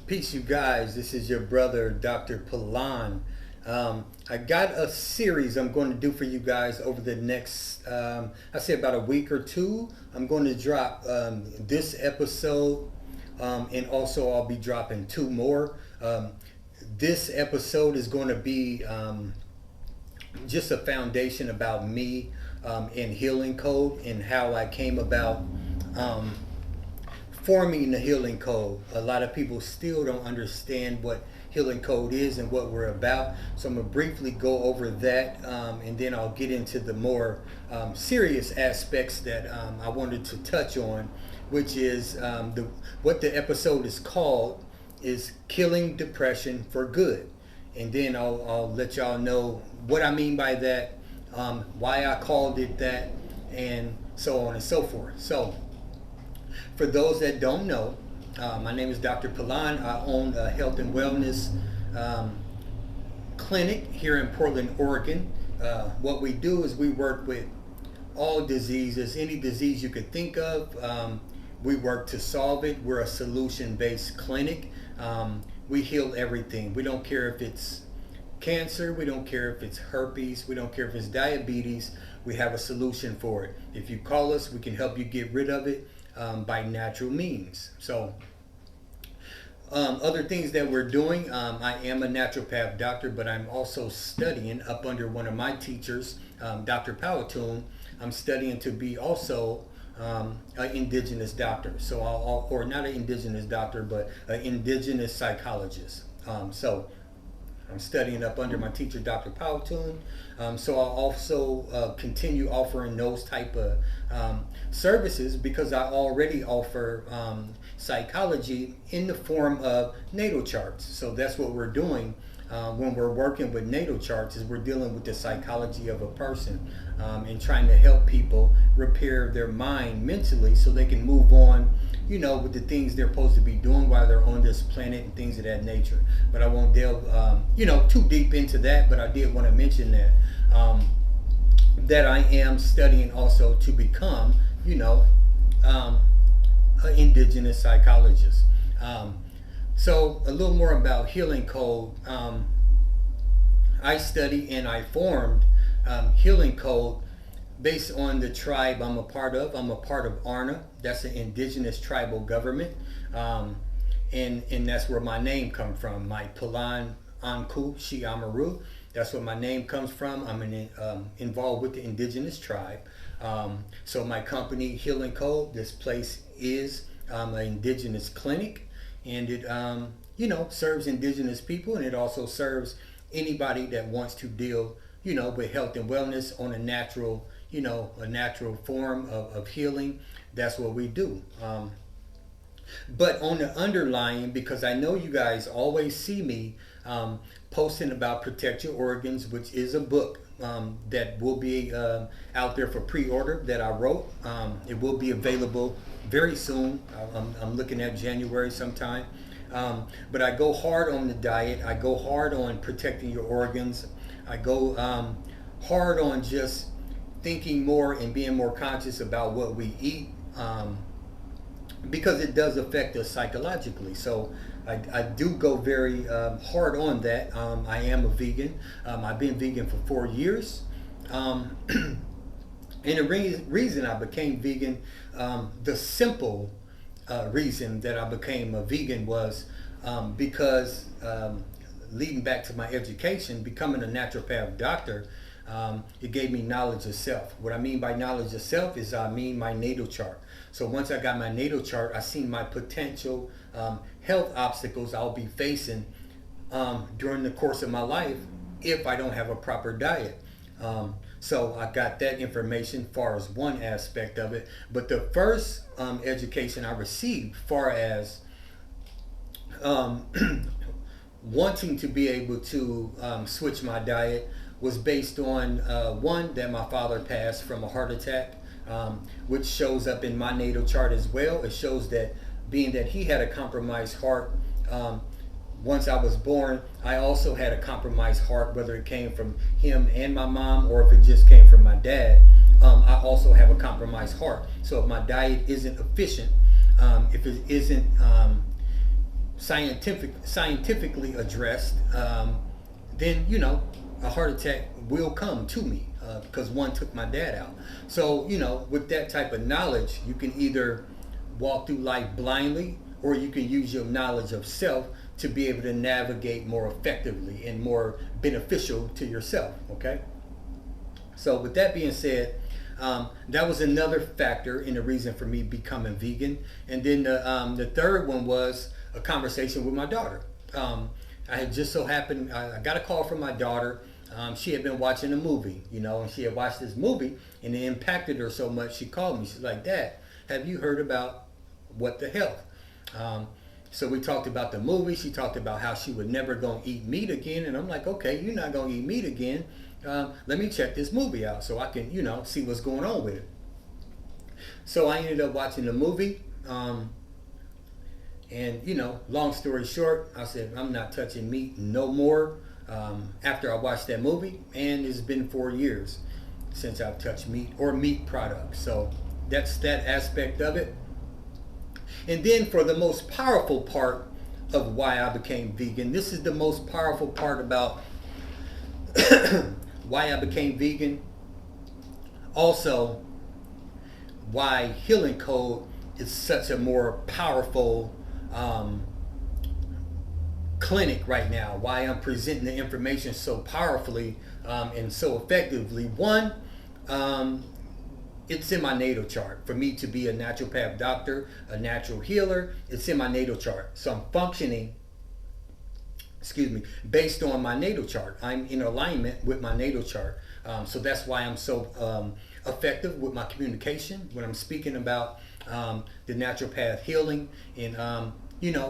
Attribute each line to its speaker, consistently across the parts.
Speaker 1: Peace, you guys. This is your brother, Dr. Pilan. I got a series I'm going to do for you guys over the next, I say about a week or two. I'm going to drop this episode, and also I'll be dropping two more. This episode is going to be just a foundation about me and healing code and how I came about forming the healing code. A lot of people still don't understand what healing code is and what we're about. So I'm going to briefly go over that, and then I'll get into the more serious aspects that I wanted to touch on, which is what the episode is called is Killing Depression for Good. And then I'll let y'all know what I mean by that, why I called it that, and so on and so forth. So for those that don't know, my name is Dr. Pilan. I own a health and wellness clinic here in Portland, Oregon. What we do is we work with all diseases, any disease you could think of. We work to solve it. We're a solution-based clinic. We heal everything. We don't care if it's cancer. We don't care if it's herpes. We don't care if it's diabetes. We have a solution for it. If you call us, we can help you get rid of it by natural means. So other things that we're doing, I am a naturopath doctor, but I'm also studying up under one of my teachers, Dr. Powatoon. I'm studying to be also an indigenous doctor. So or not an indigenous doctor, but an indigenous psychologist. So I'm studying up under my teacher, Dr. Powatoon. So I'll also continue offering those type of services because I already offer psychology in the form of natal charts. So that's what we're doing when we're working with natal charts, is we're dealing with the psychology of a person and trying to help people repair their mind mentally so they can move on, you know, with the things they're supposed to be doing while they're on this planet and things of that nature. But I won't delve, too deep into that. But I did want to mention that that I am studying also to become, an indigenous psychologist. So a little more about healing code. I study and I formed healing code based on the tribe I'm a part of. I'm a part of ARNA. That's an indigenous tribal government. And that's where my name comes from. My Pilan, Anku, Amaru. That's where my name comes from. I'm involved with the indigenous tribe. So my company, Healing Code, this place is an indigenous clinic. And it, serves indigenous people. And it also serves anybody that wants to deal, with health and wellness on a natural, a natural form of healing. That's what we do. But on the underlying, because I know you guys always see me posting about Protect Your Organs, which is a book that will be out there for pre-order that I wrote. It will be available very soon. I'm looking at January sometime. But I go hard on the diet. I go hard on protecting your organs. I go hard on just thinking more and being more conscious about what we eat, because it does affect us psychologically. So I do go very hard on that. I am a vegan. I've been vegan for 4 years. And the reason I became vegan, the simple reason that I became a vegan was because leading back to my education, becoming a naturopath doctor, it gave me knowledge of self. What I mean by knowledge of self is I mean my natal chart. So once I got my natal chart, I seen my potential health obstacles I'll be facing during the course of my life if I don't have a proper diet. So I got that information far as one aspect of it. But the first education I received far as wanting to be able to switch my diet was based on one, that my father passed from a heart attack, which shows up in my natal chart as well. It shows that being that he had a compromised heart, once I was born, I also had a compromised heart, whether it came from him and my mom or if it just came from my dad. I also have a compromised heart. So if my diet isn't efficient, if it isn't scientifically addressed, then a heart attack will come to me, because one took my dad out. So with that type of knowledge, you can either walk through life blindly, or you can use your knowledge of self to be able to navigate more effectively and more beneficial to yourself. Okay. So with that being said, that was another factor in the reason for me becoming vegan. And then the third one was a conversation with my daughter. I had just so happened, I got a call from my daughter. She had been watching a movie, and she had watched this movie and it impacted her so much. She called me. She's like, "Dad, have you heard about What the Health?" So we talked about the movie. She talked about how she would never gonna eat meat again. And I'm like, "Okay, you're not gonna eat meat again. Let me check this movie out so I can, see what's going on with it." So I ended up watching the movie. And long story short, I said, I'm not touching meat no more after I watched that movie. And it's been 4 years since I've touched meat or meat products. So that's that aspect of it. And then for the most powerful part of why I became vegan, this is the most powerful part about why I became vegan. Also, why Healing Code is such a more powerful clinic right now. Why I'm presenting the information so powerfully and so effectively. One, it's in my natal chart. For me to be a naturopath doctor, a natural healer, it's in my natal chart. So I'm functioning, based on my natal chart. I'm in alignment with my natal chart. So that's why I'm so effective with my communication when I'm speaking about the naturopath healing and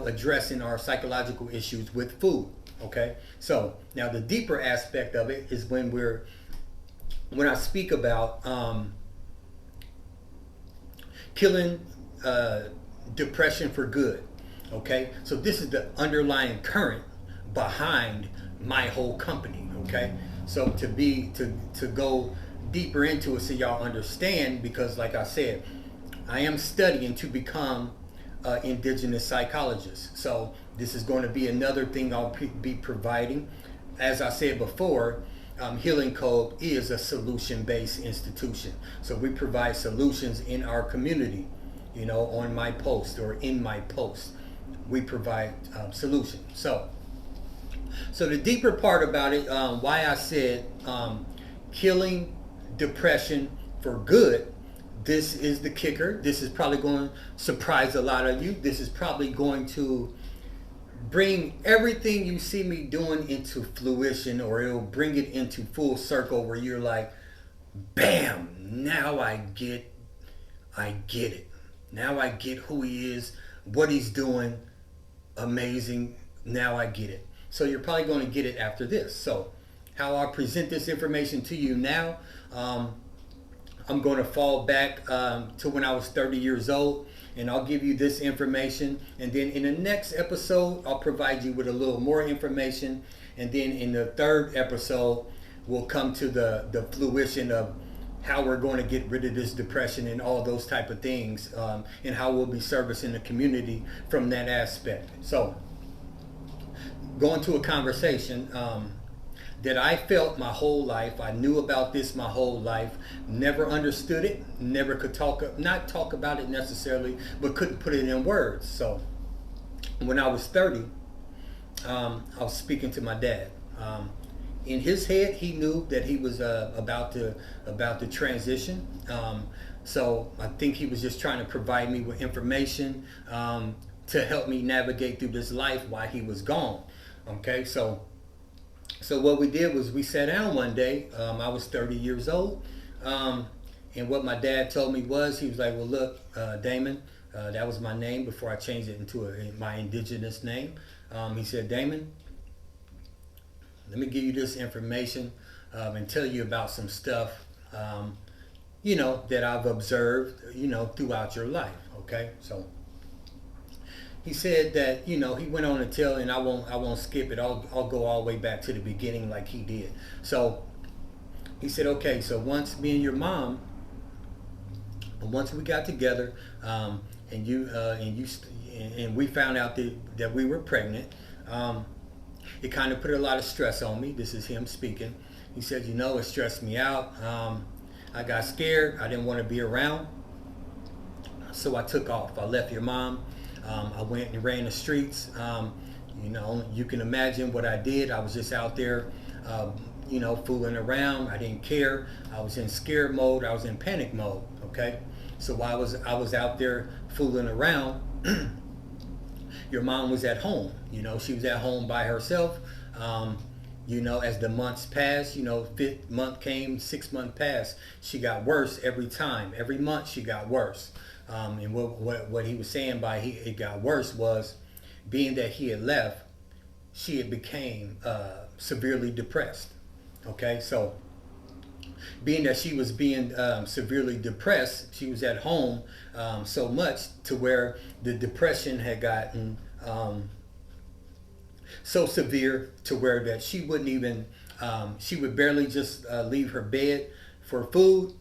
Speaker 1: addressing our psychological issues with food. Okay, so now the deeper aspect of it is when I speak about killing depression for good. Okay, so this is the underlying current behind my whole company. Okay, so to go deeper into it so y'all understand, because like I said, I am studying to become an indigenous psychologist. So this is going to be another thing I'll be providing. As I said before, Healing Code is a solution-based institution. So we provide solutions in our community, on my post or in my post. We provide solutions. So the deeper part about it, why I said killing depression for good, this is the kicker. This is probably going to surprise a lot of you. This is probably going to bring everything you see me doing into fruition, or it'll bring it into full circle where you're like, bam, now I get it. Now I get who he is, what he's doing, amazing. Now I get it. So you're probably going to get it after this. So how I present this information to you now, I'm going to fall back to when I was 30 years old, and I'll give you this information. And then in the next episode, I'll provide you with a little more information. And then in the third episode, we'll come to the fruition of how we're going to get rid of this depression and all those type of things, and how we'll be servicing the community from that aspect. So going to a conversation that I felt my whole life. I knew about this my whole life, never understood it, never could not talk about it necessarily, but couldn't put it in words. So when I was 30, I was speaking to my dad. In his head, he knew that he was about to transition. So I think he was just trying to provide me with information to help me navigate through this life while he was gone. Okay, so what we did was we sat down one day. I was 30 years old. And what my dad told me was, he was like, well, look, Damon, that was my name before I changed it into my indigenous name. He said, Damon, let me give you this information and tell you about some stuff, that I've observed, throughout your life. Okay, so he said that, he went on to tell, and I won't skip it. I'll go all the way back to the beginning like he did. So he said, okay, so once me and your mom, once we got together, and we found out that we were pregnant. It kind of put a lot of stress on me. This is him speaking. He said, it stressed me out. I got scared. I didn't want to be around. So I took off. I left your mom. I went and ran the streets. You can imagine what I did. I was just out there, fooling around. I didn't care. I was in scare mode. I was in panic mode. Okay. So while I was out there fooling around, your mom was at home. She was at home by herself. As the months passed, 5th month came, 6th month passed, she got worse every time. Every month she got worse. And what he was saying by it got worse was, being that he had left, she had became severely depressed. Okay, so being that she was being severely depressed, she was at home so much to where the depression had gotten so severe to where that she wouldn't even, she would barely just leave her bed for food,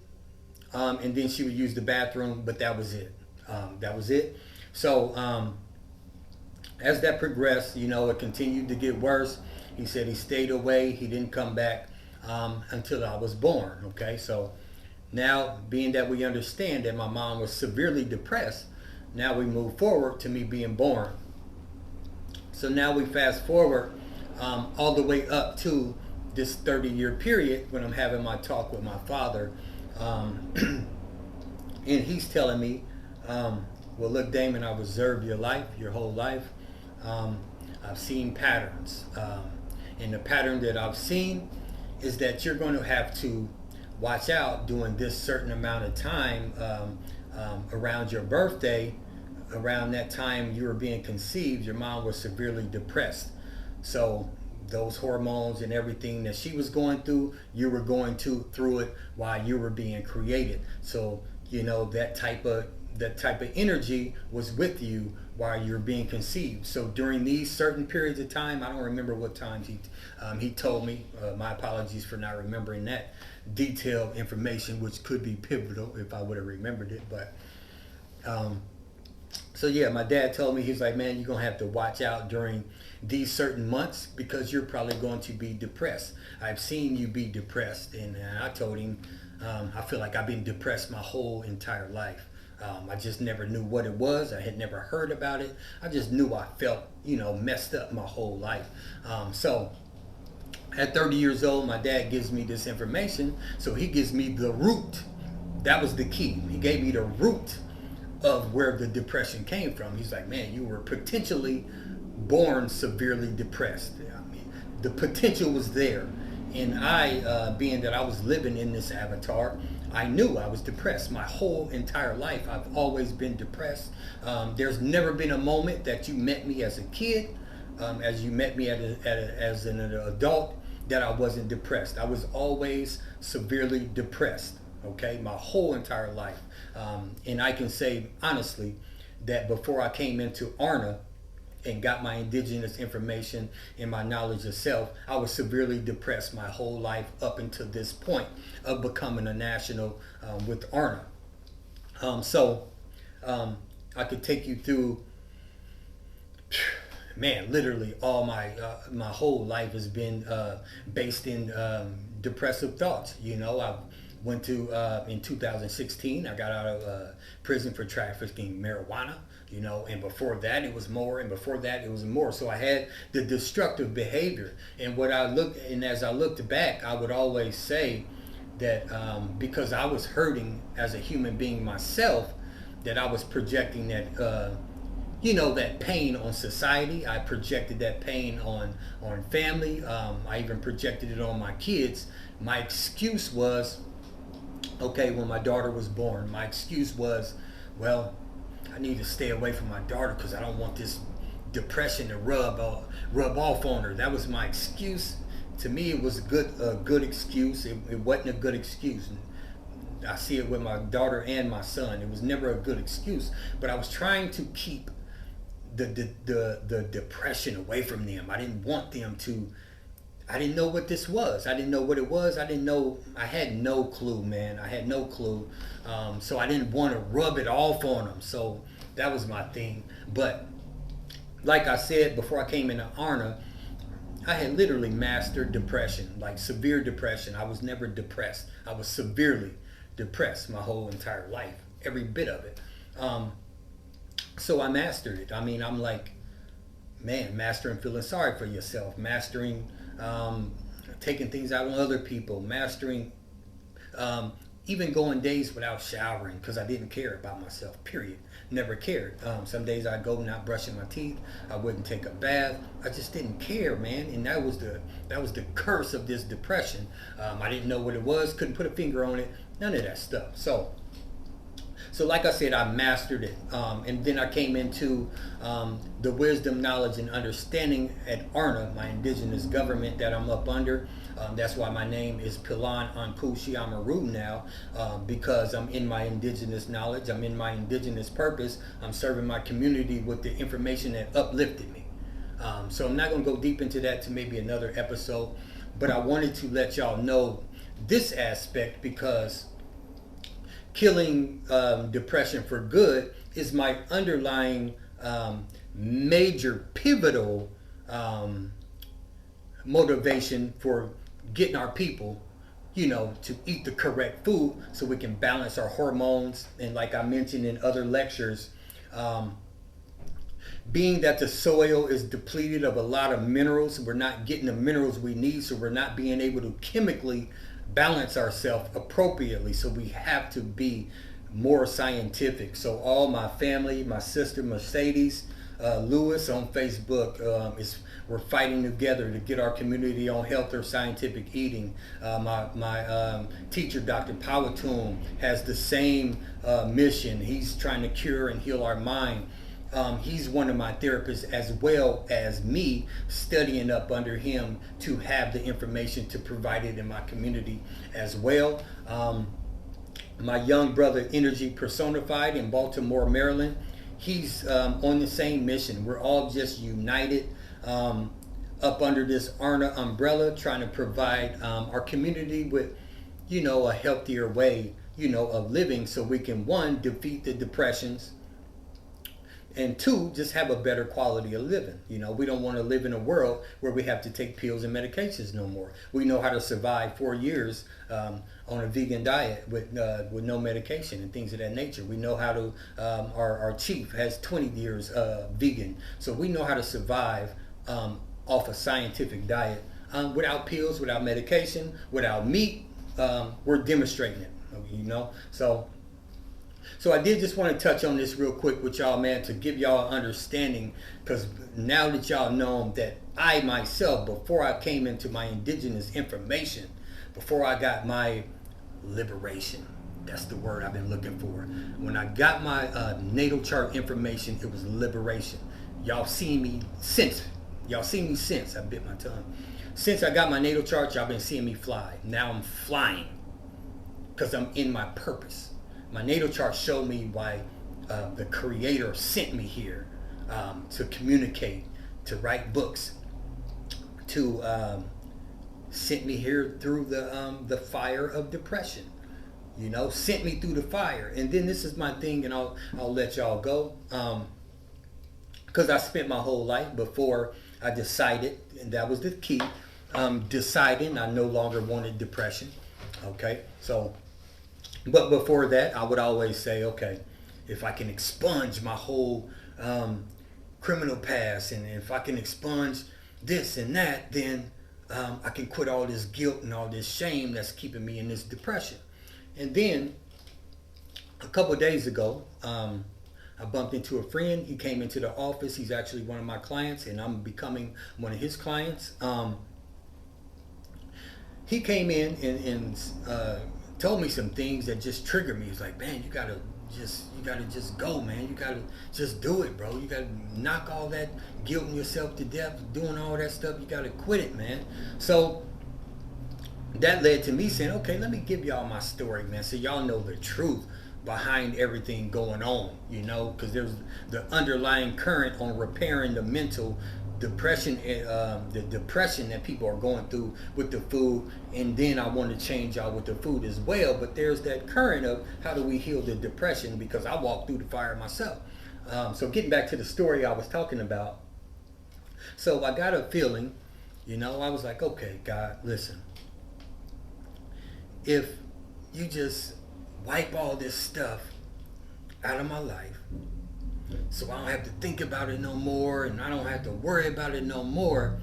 Speaker 1: and then she would use the bathroom, but that was it. That was it. So as that progressed, it continued to get worse. He said he stayed away. He didn't come back until I was born. Okay, so now being that we understand that my mom was severely depressed, now we move forward to me being born. So now we fast forward all the way up to this 30-year period when I'm having my talk with my father. And he's telling me, well, look, Damon, I've observed your life, your whole life. I've seen patterns. And the pattern that I've seen is that you're going to have to watch out during this certain amount of time around your birthday. Around that time you were being conceived, your mom was severely depressed. So those hormones and everything that she was going through, you were going through it while you were being created. So that type of energy was with you while you're being conceived. So during these certain periods of time, I don't remember what times he told me. My apologies for not remembering that detailed information, which could be pivotal if I would have remembered it. But so yeah, my dad told me, he's like, man, you're going to have to watch out during these certain months because you're probably going to be depressed. I've seen you be depressed. And I told him, I feel like I've been depressed my whole entire life. I just never knew what it was. I had never heard about it. I just knew I felt, messed up my whole life. So at 30 years old, my dad gives me this information. So he gives me the root. That was the key. He gave me the root of where the depression came from. He's like, man, you were potentially born severely depressed. I mean, the potential was there. And I, being that I was living in this avatar, I knew I was depressed my whole entire life. I've always been depressed. There's never been a moment that you met me as a kid, as you met me as an adult, that I wasn't depressed. I was always severely depressed. Okay, my whole entire life. And I can say honestly that before I came into ARNA and got my indigenous information and my knowledge of self, I was severely depressed my whole life up until this point of becoming a national with ARNA. So I could take you through, man, literally all my whole life has been based in depressive thoughts. I went to, in 2016, I got out of prison for trafficking marijuana, and before that it was more, and before that it was more. So I had the destructive behavior. And as I looked back, I would always say that because I was hurting as a human being myself, that I was projecting that, that pain on society. I projected that pain on family. I even projected it on my kids. My excuse was, okay, when my daughter was born, my excuse was, well, I need to stay away from my daughter because I don't want this depression to rub off on her. That was my excuse. To me, it was a good excuse. It wasn't a good excuse. I see it with my daughter and my son. It was never a good excuse. But I was trying to keep the depression away from them. I didn't want them to I didn't know what this was. I didn't know what it was. I didn't know. I had no clue, man. I had no clue. So I didn't want to rub it off on them. So that was my thing. But like I said, before I came into ARNA, I had literally mastered depression, like severe depression. I was never depressed. I was severely depressed my whole entire life, every bit of it. So I mastered it. I mean, I'm like, man, mastering feeling sorry for yourself, mastering taking things out on other people, mastering even going days without showering because I didn't care about myself, period. Never cared. Some days I'd go not brushing my teeth. I wouldn't take a bath. I just didn't care, man. And that was the curse of this depression. I didn't know what it was, couldn't put a finger on it, none of that stuff. So like I said, I mastered it. And then I came into the wisdom, knowledge, and understanding at ARNA, my indigenous government that I'm up under. That's why my name is Pilan, Anku, Amaru now, because I'm in my indigenous knowledge, I'm in my indigenous purpose, I'm serving my community with the information that uplifted me. So I'm not going to go deep into that to maybe another episode, but I wanted to let y'all know this aspect because killing depression for good is my underlying major pivotal motivation for getting our people, to eat the correct food so we can balance our hormones. And like I mentioned in other lectures, being that the soil is depleted of a lot of minerals, we're not getting the minerals we need, so we're not being able to chemically balance ourselves appropriately. So we have to be more scientific. So all my family, my sister Mercedes Lewis on Facebook, we're fighting together to get our community on health or scientific eating. My teacher, Dr. Powatoon, has the same mission. He's trying to cure and heal our mind. He's one of my therapists, as well as me, studying up under him to have the information to provide it in my community as well. My young brother, Energy Personified in Baltimore, Maryland, he's on the same mission. We're all just united up under this ARNA umbrella, trying to provide our community with, a healthier way, of living, so we can, one, defeat the depressions, and two, just have a better quality of living. We don't want to live in a world where we have to take pills and medications no more. We know how to survive 4 years on a vegan diet with no medication and things of that nature. We know how to, our chief has 20 years vegan. So we know how to survive off a scientific diet without pills, without medication, without meat. We're demonstrating it, So I did just want to touch on this real quick with y'all, man, to give y'all an understanding, because now that y'all know that I myself, before I came into my indigenous information, before I got my liberation, that's the word I've been looking for. When I got my natal chart information, it was liberation. Y'all seen me since. I bit my tongue. Since I got my natal chart, y'all been seeing me fly. Now I'm flying because I'm in my purpose. My natal chart showed me why the Creator sent me here to communicate, to write books, to sent me here through the fire of depression. Sent me through the fire. And then this is my thing, and I'll let y'all go, because I spent my whole life before I decided, and that was the key, deciding I no longer wanted depression. Okay, so. But before that, I would always say, okay, if I can expunge my whole criminal past, and if I can expunge this and that, then I can quit all this guilt and all this shame that's keeping me in this depression. And then a couple of days ago, I bumped into a friend. He came into the office. He's actually one of my clients, and I'm becoming one of his clients. He came in and told me some things that just triggered me. He's like, man, you gotta just go, man. You gotta just do it, bro. You gotta knock all that guilting yourself to death, doing all that stuff. You gotta quit it, man. So that led to me saying, okay, let me give y'all my story, man, so y'all know the truth behind everything going on, because there's the underlying current on repairing the mental, depression that people are going through with the food, and then I want to change y'all with the food as well. But there's that current of how do we heal the depression, because I walked through the fire myself. So getting back to the story I was talking about, so I got a feeling, I was like, okay, God, listen, if you just wipe all this stuff out of my life, so I don't have to think about it no more, and I don't have to worry about it no more.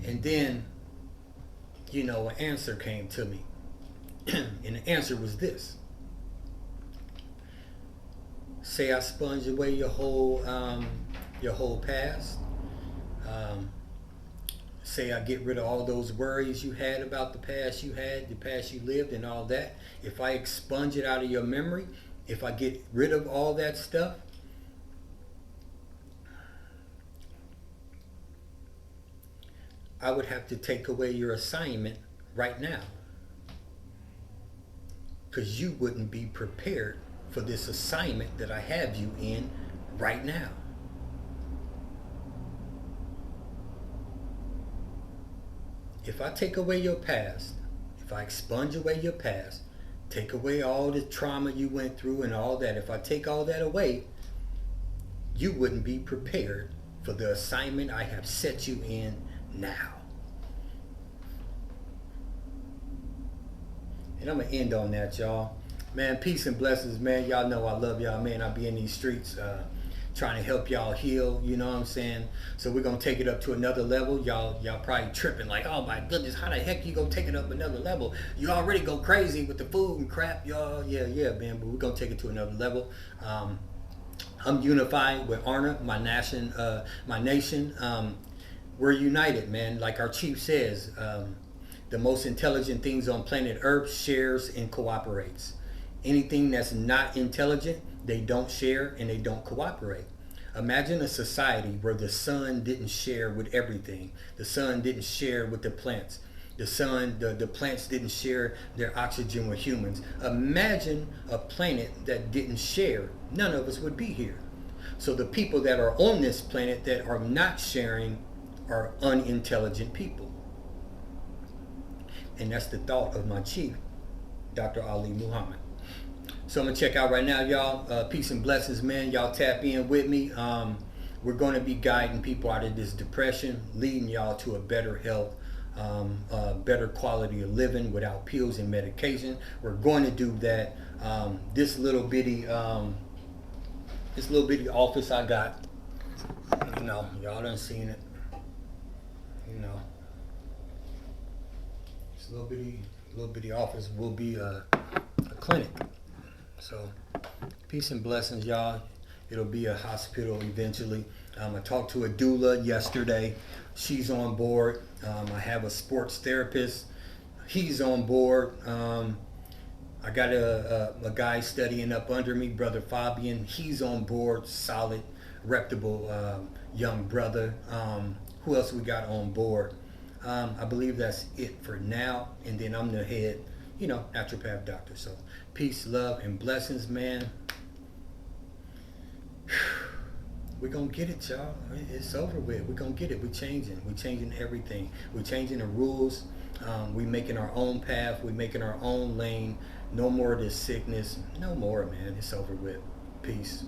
Speaker 1: And then, an answer came to me. And the answer was this. Say I sponge away your whole past. Say I get rid of all those worries you had about the past you had, the past you lived, and all that. If I expunge it out of your memory, if I get rid of all that stuff, I would have to take away your assignment right now, because you wouldn't be prepared for this assignment that I have you in right now. If I take away your past, if I expunge away your past, take away all the trauma you went through and all that, if I take all that away, you wouldn't be prepared for the assignment I have set you in now. And I'm going to end on that, y'all. Man, peace and blessings, man. Y'all know I love y'all, man. I be in these streets trying to help y'all heal, you know what I'm saying? So we're going to take it up to another level. Y'all probably tripping like, oh my goodness, how the heck you going to take it up another level? You already go crazy with the food and crap, y'all. Yeah, man, but we're going to take it to another level. I'm unified with Arna, my nation. We're united, man. Like our chief says, the most intelligent things on planet Earth shares and cooperates. Anything that's not intelligent, they don't share and they don't cooperate. Imagine a society where the sun didn't share with everything. The sun didn't share with the plants. The plants didn't share their oxygen with humans. Imagine a planet that didn't share. None of us would be here. So the people that are on this planet that are not sharing are unintelligent people. And that's the thought of my chief, Dr. Ali Muhammad. So I'm going to check out right now, y'all. Peace and blessings, man. Y'all tap in with me. We're going to be guiding people out of this depression, leading y'all to a better health, better quality of living without pills and medication. We're going to do that. This little bitty office I got, y'all done seen it. This little bitty office will be a clinic. So, peace and blessings, y'all. It'll be a hospital eventually. I talked to a doula yesterday. She's on board. I have a sports therapist. He's on board. I got a guy studying up under me, Brother Fabian. He's on board. Solid, reputable young brother. Who else we got on board? I believe that's it for now. And then I'm the head, naturopath doctor. So peace, love, and blessings, man. We're going to get it, y'all. It's over with. We're going to get it. We're changing everything. We're changing the rules. We're making our own path. We're making our own lane. No more of this sickness. No more, man. It's over with. Peace.